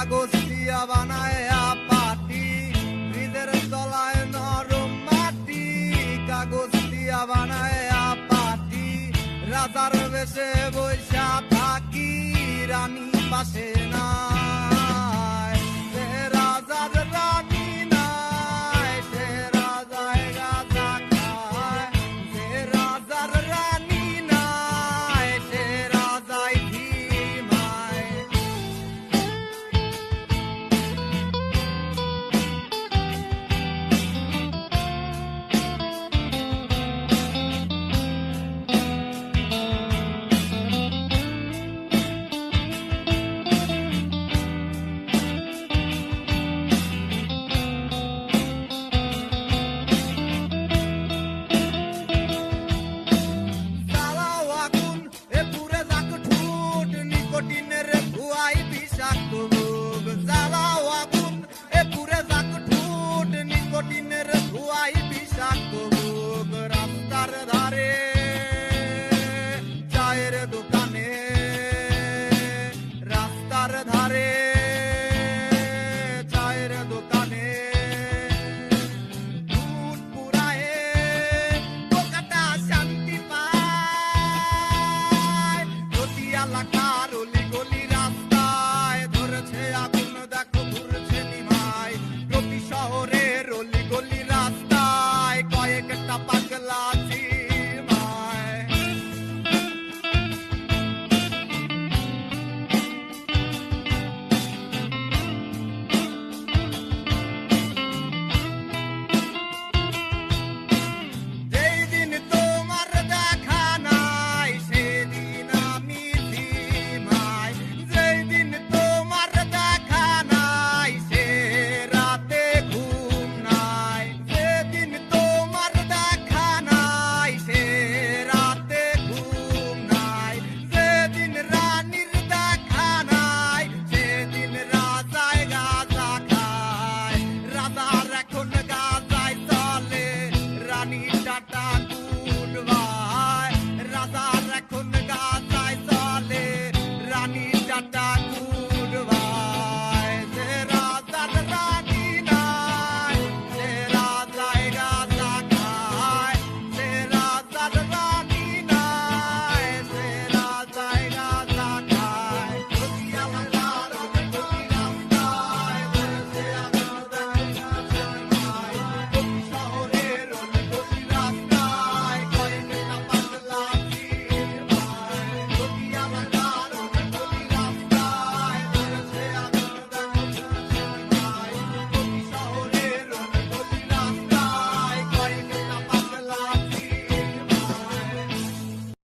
কাগজ দিয়া বানায় পাটি, ফ্রিজের তলায় নরম মাটি, কাগজ দিয়া বানায় পাটি, রাজার বেশে বৈশা থাকি, রানী পাশে নাই, সে রাজার রানী নাই, সে রাজায় গাঁজা খায়, সে রাজার রানী নাই, সে রাজায় ধিমায়। নিকোটিনের ভুয়াই বিষাক্ত রোগ, জ্বালাও আগুন এ পুরে যাক ঠুট, নিকোটিনের ভুয়াই বিষাক্ত রোগ। রাস্তার ধারে চায়ের দোকানে, রাস্তার ধারে